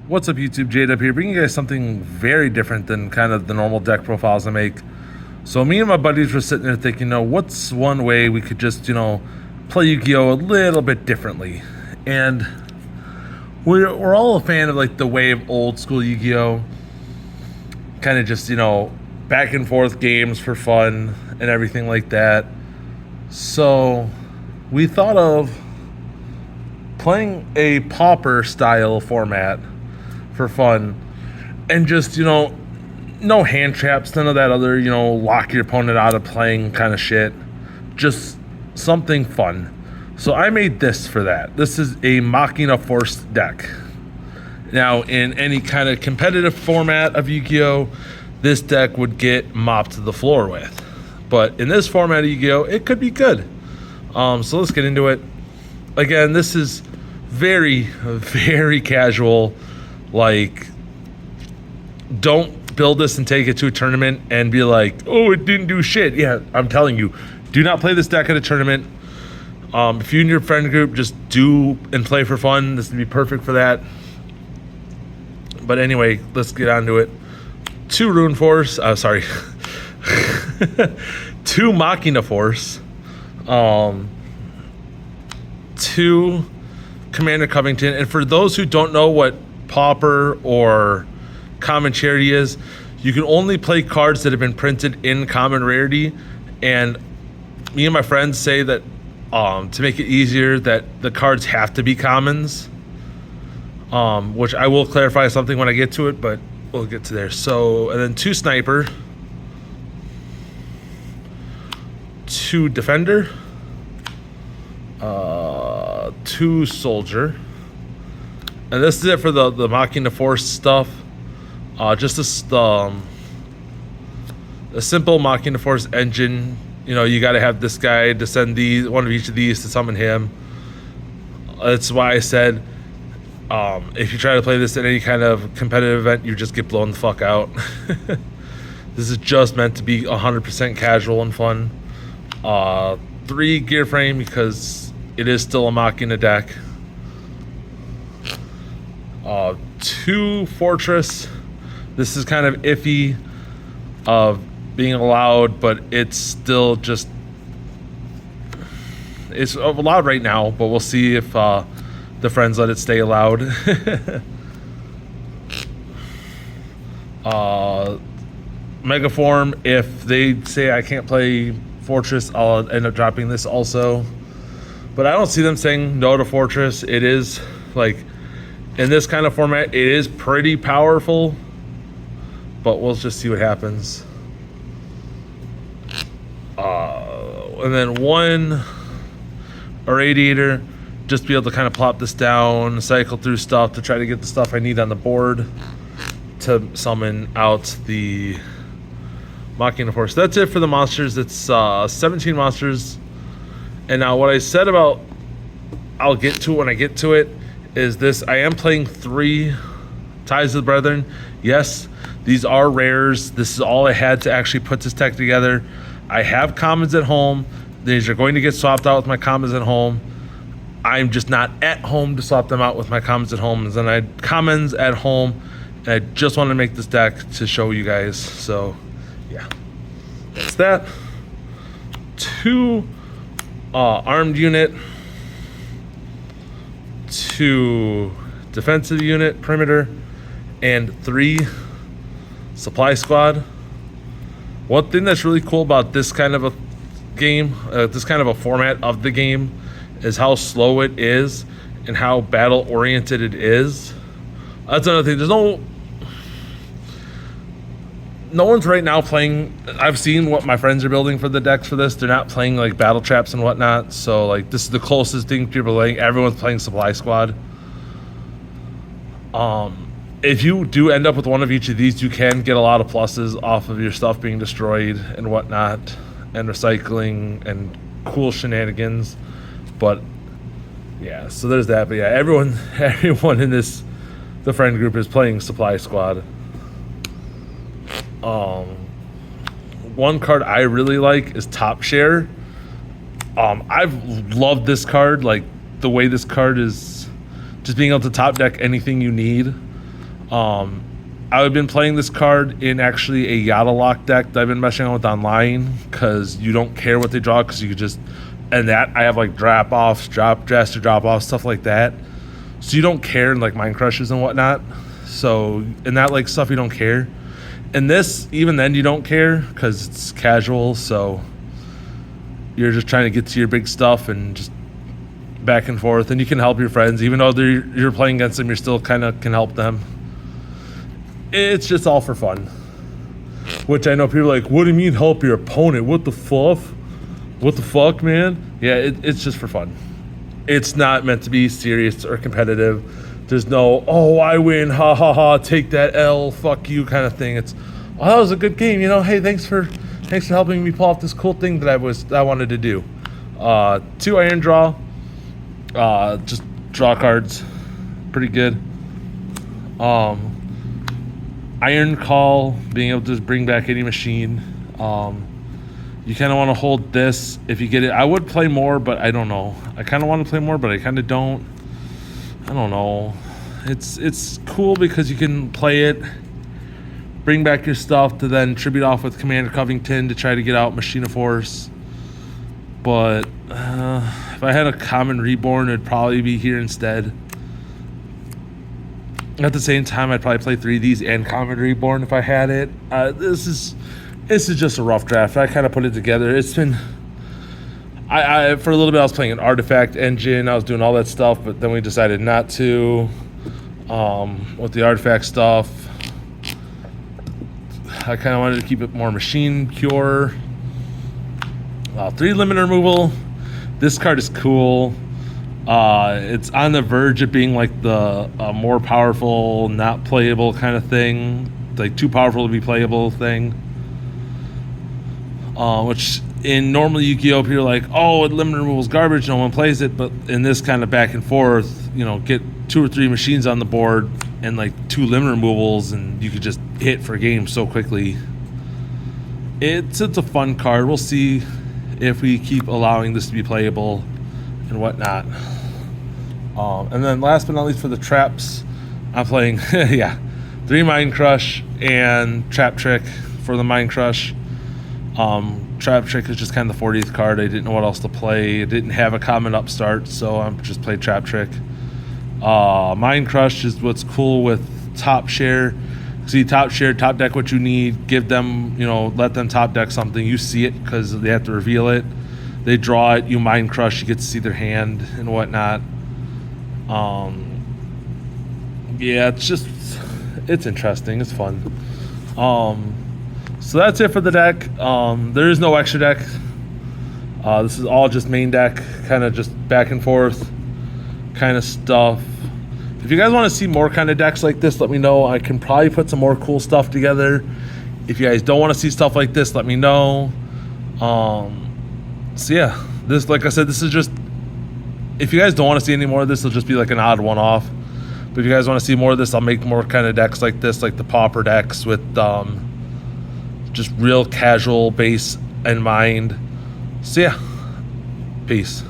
What's up, YouTube? Jade up here, bringing you guys something very different than kind of the normal deck profiles I make. So me and my buddies were sitting there thinking, what's one way we could just, play Yu-Gi-Oh! A little bit differently? And we're all a fan of like the way of old school Yu-Gi-Oh! Kind of just, back and forth games for fun and everything like that. So we thought of playing a pauper style format for fun, and just no hand traps, none of that other lock your opponent out of playing kind of shit, just something fun. So I made this for that. This is a Machina Force deck. Now in any kind of competitive format of Yu-Gi-Oh, this deck would get mopped to the floor with, but in this format of Yu-Gi-Oh, it could be good. So let's get into it. Again, this is very, very casual. Like, don't build this and take it to a tournament and be like, oh, it didn't do shit. Yeah, I'm telling you, do not play this deck at a tournament. If you and your friend group just do and play for fun, this would be perfect for that. But anyway, let's get on to it. 2 Rune Force, sorry. 2 Machina Force. 2 Commander Covington. And for those who don't know what pauper or common charity is, you can only play cards that have been printed in common rarity. And me and my friends say that to make it easier, that the cards have to be commons, which I will clarify something when I get to it, but we'll get to there. So, and then 2 Sniper, 2 Defender, 2 Soldier. And this is it for the Machina Force stuff. Just a simple Machina Force engine. You got to have this guy to send one of each of these to summon him. That's why I said, if you try to play this in any kind of competitive event, you just get blown the fuck out. This is just meant to be 100% casual and fun. 3 Gear Frame, because it is still a Machina deck. 2 Fortress. This is kind of iffy of being allowed, but it's still just, it's allowed right now, but we'll see if the friends let it stay allowed. Megaform, if they say I can't play Fortress, I'll end up dropping this also. But I don't see them saying no to Fortress. It is, like, in this kind of format, it is pretty powerful, but we'll just see what happens. And then 1 Irradiator, just to be able to kind of plop this down, cycle through stuff to try to get the stuff I need on the board to summon out the Machina Force. That's it for the monsters. It's 17 monsters. And now what I said about I'll get to it when I get to it is this: I am playing 3 Ties of the Brethren. Yes, these are rares. This is all I had to actually put this deck together. I have commons at home. These are going to get swapped out with my commons at home. I'm just not at home to swap them out with my commons at home. And then I had commons at home, and I just want to make this deck to show you guys. So yeah, that's that. 2 armed unit, 2 defensive unit perimeter, and 3 supply squad. One thing that's really cool about this kind of a game, this kind of a format of the game, is how slow it is and how battle oriented it is. That's another thing. There's no one's right now playing. I've seen what my friends are building for the decks for this. They're not playing like battle traps and whatnot. So like, this is the closest thing people are playing. Everyone's playing supply squad. If you do end up with one of each of these, you can get a lot of pluses off of your stuff being destroyed and whatnot, and recycling and cool shenanigans. But yeah, so there's that. But yeah, everyone in the friend group is playing supply squad. One card I really like is Top Share. I've loved this card, like the way this card is just being able to top deck anything you need. I've been playing this card in actually a Yada Lock deck that I've been messing with online, because you don't care what they draw, because you could just, and that I have like drop offs, Jaster drop offs, stuff like that. So you don't care in like Mind Crushes and whatnot. So in that like stuff you don't care. And this, even then you don't care, because it's casual. So you're just trying to get to your big stuff and just back and forth, and you can help your friends, even though you're playing against them. You're still kind of can help them. It's just all for fun. Which I know people are like, what do you mean help your opponent? What the fluff? What the fuck, man? Yeah, it's just for fun. It's not meant to be serious or competitive. There's no, oh, I win, ha ha ha, take that L, fuck you kind of thing. It's, oh, that was a good game, you know. Hey, thanks for helping me pull off this cool thing that I wanted to do. 2 iron draw, just draw cards, pretty good. Iron Call, being able to just bring back any machine. You kind of want to hold this if you get it. I would play more, but I don't know. I kind of want to play more, but I kind of don't. I don't know. It's cool because you can play it, bring back your stuff to then tribute off with Commander Covington to try to get out Machina Force. But if I had a common Reborn, it'd probably be here instead. At the same time, I'd probably play 3 of these and common Reborn if I had it. This is just a rough draft. I kind of put it together. It's been, I for a little bit I was playing an Artifact engine. I was doing all that stuff, but then we decided not to. With the Artifact stuff, I kind of wanted to keep it more machine pure. 3 limit removal. This card is cool. It's on the verge of being like the more powerful, not playable kind of thing, like too powerful to be playable thing. Which in normal Yu-Gi-Oh, people are like, oh, limit removal is garbage, no one plays it. But in this kind of back and forth, you know, get 2 or 3 machines on the board and like 2 limit removals, and you could just hit for games so quickly. It's a fun card. We'll see if we keep allowing this to be playable and whatnot. And then last but not least, for the traps, I'm playing 3 Mind Crush and Trap Trick for the Mind Crush. Trap Trick is just kind of the 40th card. I didn't know what else to play. I didn't have a common upstart, so I just played Trap Trick. Mind Crush is what's cool with Top Share. See, Top Share, top deck what you need. Give them, let them top deck something. You see it because they have to reveal it. They draw it. You Mind Crush. You get to see their hand and whatnot. It's interesting. It's fun. So that's it for the deck. There is no extra deck. This is all just main deck, kind of just back and forth kind of stuff. If you guys want to see more kind of decks like this, let me know. I can probably put some more cool stuff together. If you guys don't want to see stuff like this, let me know. So yeah, this, like I said, this is just, if you guys don't want to see any more of this, it'll just be like an odd one-off. But if you guys want to see more of this, I'll make more kind of decks like this, like the Pauper decks with just real casual base in mind. So yeah, peace.